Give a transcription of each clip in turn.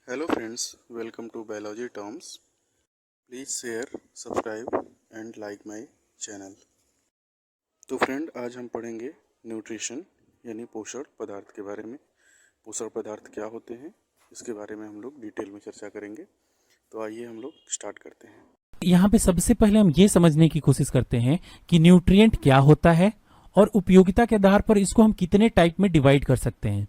Hello friends, welcome to Biology Terms. Please share, subscribe and like my channel. तो friend, आज हम पढ़ेंगे nutrition यानी पोषण पदार्थ के बारे में। पोषण पदार्थ क्या होते हैं इसके बारे में हम लोग डिटेल में चर्चा करेंगे। तो आइए हम लोग स्टार्ट करते हैं। यहाँ पे सबसे पहले हम ये समझने की कोशिश करते हैं कि न्यूट्रिएंट क्या होता है और उपयोगिता के आधार पर इसको हम कितने टाइप में डिवाइड कर सकते हैं।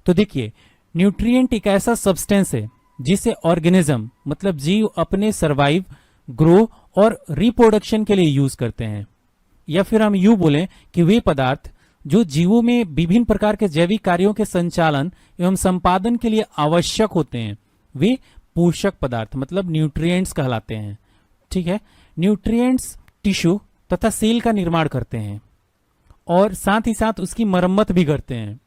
तो देखिए, न्यूट्रिएंट एक ऐसा सब्सटेंस है जिसे ऑर्गेनिज्म मतलब जीव अपने सर्वाइव, ग्रो और रिप्रोडक्शन के लिए यूज करते हैं, या फिर हम यूं बोलें कि वे पदार्थ जो जीवों में विभिन्न प्रकार के जैविक कार्यों के संचालन एवं संपादन के लिए आवश्यक होते हैं, वे पोषक पदार्थ मतलब न्यूट्रिएंट्स कहलाते हैं। ठीक है, न्यूट्रिएंट्स टिश्यू तथा सेल का निर्माण करते हैं और साथ ही साथ उसकी मरम्मत भी करते हैं।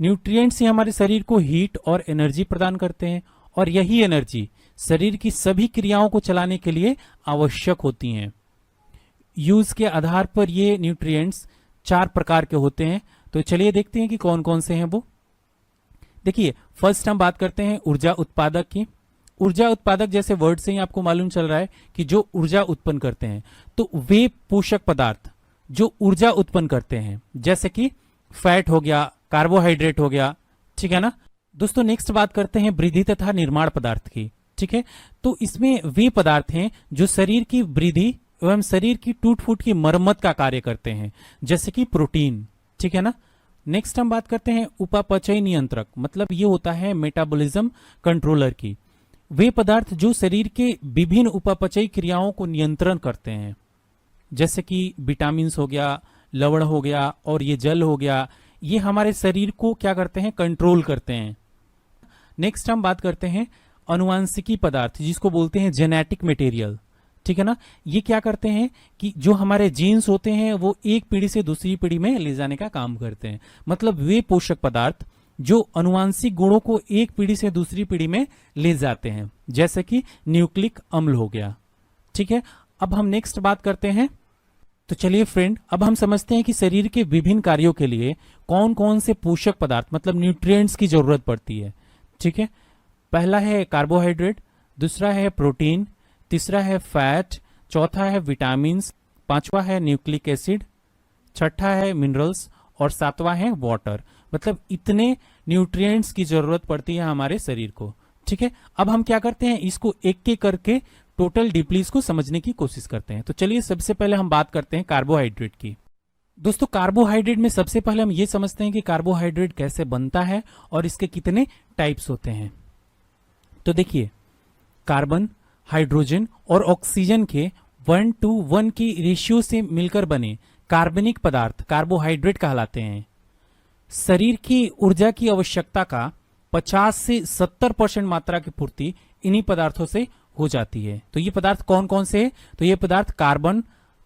न्यूट्रिएंट्स ही हमारे शरीर को हीट और एनर्जी प्रदान करते हैं और यही एनर्जी शरीर की सभी क्रियाओं को चलाने के लिए आवश्यक होती हैं। यूज के आधार पर ये न्यूट्रिएंट्स 4 प्रकार के होते हैं। तो चलिए देखते हैं कि कौन कौन से हैं वो। देखिए, फर्स्ट हम बात करते हैं ऊर्जा उत्पादक की। ऊर्जा उत्पादक जैसे वर्ड से ही आपको मालूम चल रहा है कि जो ऊर्जा उत्पन्न करते हैं, तो वे पोषक पदार्थ जो ऊर्जा उत्पन्न करते हैं, जैसे कि फैट हो गया, कार्बोहाइड्रेट हो गया। ठीक है ना दोस्तों। नेक्स्ट बात करते हैं वृद्धि तथा निर्माण पदार्थ की। ठीक है, तो इसमें वे पदार्थ हैं जो शरीर की वृद्धि एवं शरीर की टूट फूट की मरम्मत का कार्य करते हैं, जैसे कि प्रोटीन। ठीक है ना। नेक्स्ट हम बात करते हैं उपापचय नियंत्रक, मतलब ये होता है मेटाबॉलिज्म कंट्रोलर की। वे पदार्थ जो शरीर के विभिन्न उपापचयी क्रियाओं को नियंत्रण करते हैं, जैसे कि विटामिन हो गया, लवण हो गया और ये जल हो गया, ये हमारे शरीर को क्या करते हैं, कंट्रोल करते हैं। नेक्स्ट हम बात करते हैं अनुवांशिकी पदार्थ, जिसको बोलते हैं जेनेटिक मटेरियल। ठीक है ना। ये क्या करते हैं कि जो हमारे जीन्स होते हैं वो एक पीढ़ी से दूसरी पीढ़ी में ले जाने का काम करते हैं। मतलब वे पोषक पदार्थ जो अनुवांशिक गुणों को एक पीढ़ी से दूसरी पीढ़ी में ले जाते हैं, जैसे कि न्यूक्लिक अम्ल हो गया। ठीक है, अब हम नेक्स्ट बात करते हैं। तो चलिए फ्रेंड, अब हम समझते हैं कि शरीर के विभिन्न कार्यों के लिए कौन कौन से पोषक पदार्थ मतलब न्यूट्रिएंट्स की जरूरत पड़ती है। ठीक है, पहला है कार्बोहाइड्रेट, दूसरा है प्रोटीन, तीसरा है फैट, चौथा है विटामिन्स, पांचवा है न्यूक्लिक एसिड, छठा है मिनरल्स और सातवां है वाटर। मतलब इतने न्यूट्रिएंट्स की जरूरत पड़ती है हमारे शरीर को। ठीक है, अब हम क्या करते हैं, इसको एक एक करके टोटल डीपली इसको समझने की कोशिश करते हैं। तो चलिए सबसे पहले हम बात करते हैं कार्बोहाइड्रेट की। दोस्तों, कार्बोहाइड्रेट में सबसे पहले हम ये समझते हैं कि कार्बोहाइड्रेट कैसे बनता है और इसके कितने टाइप्स होते हैं। तो देखिए, कार्बन, हाइड्रोजन और ऑक्सीजन के 1:1 की रेशियो से मिलकर बने कार्बनिक पदार्थ कार्बोहाइड्रेट कहलाते हैं। शरीर की ऊर्जा की आवश्यकता का 50 से 70% मात्रा की पूर्ति इन्हीं पदार्थों से हो जाती है। तो ये पदार्थ कौन कौन से हैं? तो ये पदार्थ कार्बन,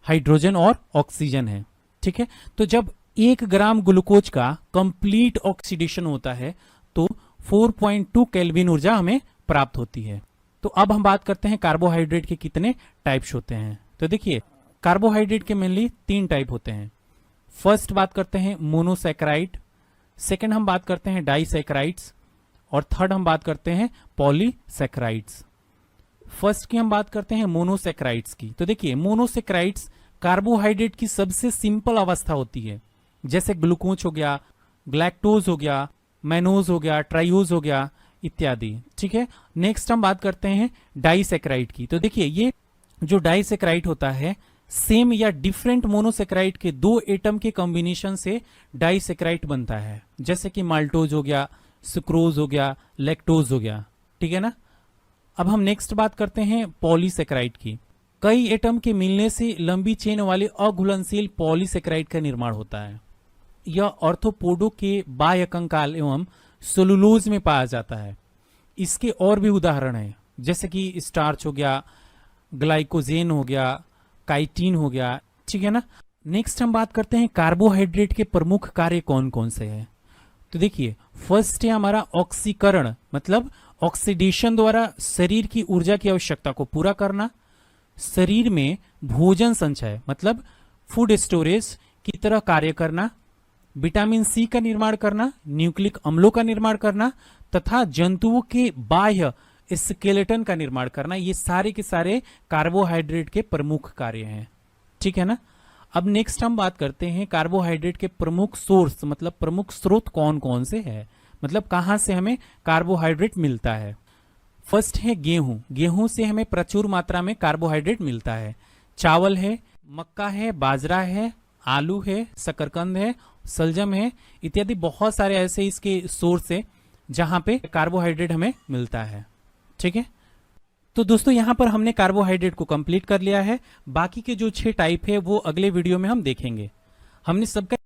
हाइड्रोजन और ऑक्सीजन है। ठीक है, तो जब 1 ग्राम ग्लूकोज का कंप्लीट ऑक्सीडेशन होता है तो 4.2 केल्विन ऊर्जा हमें प्राप्त होती है। तो अब हम बात करते हैं कार्बोहाइड्रेट के कितने टाइप्स होते हैं। तो देखिए, कार्बोहाइड्रेट के मेनली 3 टाइप होते हैं। फर्स्ट बात करते हैं मोनोसैकेराइड, सेकंड हम बात करते हैं डाइसैकेराइड्स और थर्ड हम बात करते हैं पॉलीसैकेराइड्स। फर्स्ट की हम बात करते हैं मोनोसैकेराइड्स की। तो देखिए, मोनोसैकेराइड्स कार्बोहाइड्रेट की सबसे सिंपल अवस्था होती है, जैसे ग्लूकोज हो गया, ग्लैक्टोज हो गया, मैनोज हो गया, ट्राइयोज हो गया इत्यादि। ठीक है, नेक्स्ट हम बात करते हैं डाइसैकेराइड की। तो देखिए, ये जो डाइसैकेराइड होता है सेम या डिफरेंट मोनोसैकेराइड के 2 एटम के कॉम्बिनेशन से डाइसैकेराइड बनता है, जैसे कि माल्टोज हो गया, सुक्रोज हो गया, लैक्टोज हो गया। ठीक है ना। अब हम नेक्स्ट बात करते हैं पॉलीसैकेराइड की। कई एटम के मिलने से लंबी चेन वाले अघुलनशील पॉलीसैकेराइड का निर्माण होता है। यह ऑर्थोपोडो के बाह्य कंकाल एवं सेलुलोज में पाया जाता है। इसके और भी उदाहरण हैं, जैसे कि स्टार्च हो गया, ग्लाइकोजेन हो गया, काइटिन हो गया। ठीक है ना। नेक्स्ट हम बात करते हैं कार्बोहाइड्रेट के प्रमुख कार्य कौन कौन से हैं। तो देखिए, फर्स्ट है हमारा ऑक्सीकरण, मतलब ऑक्सीडेशन द्वारा शरीर की ऊर्जा की आवश्यकता को पूरा करना। शरीर में भोजन संचय मतलब फूड स्टोरेज की तरह कार्य करना। विटामिन सी का निर्माण करना, न्यूक्लिक अम्लों का निर्माण करना तथा जंतुओं के बाह्य स्केलेटन का निर्माण करना, ये सारे के सारे कार्बोहाइड्रेट के प्रमुख कार्य हैं। ठीक है ना। अब नेक्स्ट हम बात करते हैं कार्बोहाइड्रेट के प्रमुख सोर्स, मतलब प्रमुख स्रोत कौन कौन से हैं, मतलब कहां से हमें कार्बोहाइड्रेट मिलता है। फर्स्ट है गेहूं। गेहूं से हमें प्रचुर मात्रा में कार्बोहाइड्रेट मिलता है। चावल है, मक्का है, बाजरा है, आलू है, शकरकंद है, सलजम है, इत्यादि बहुत सारे ऐसे इसके सोर्स है जहां पे कार्बोहाइड्रेट हमें मिलता है। ठीक है। तो दोस्तों यहां पर हमने कार्बोहाइड्रेट को कंप्लीट कर लिया है। बाकी के जो 6 टाइप है वो अगले वीडियो में हम देखेंगे। हमने सबका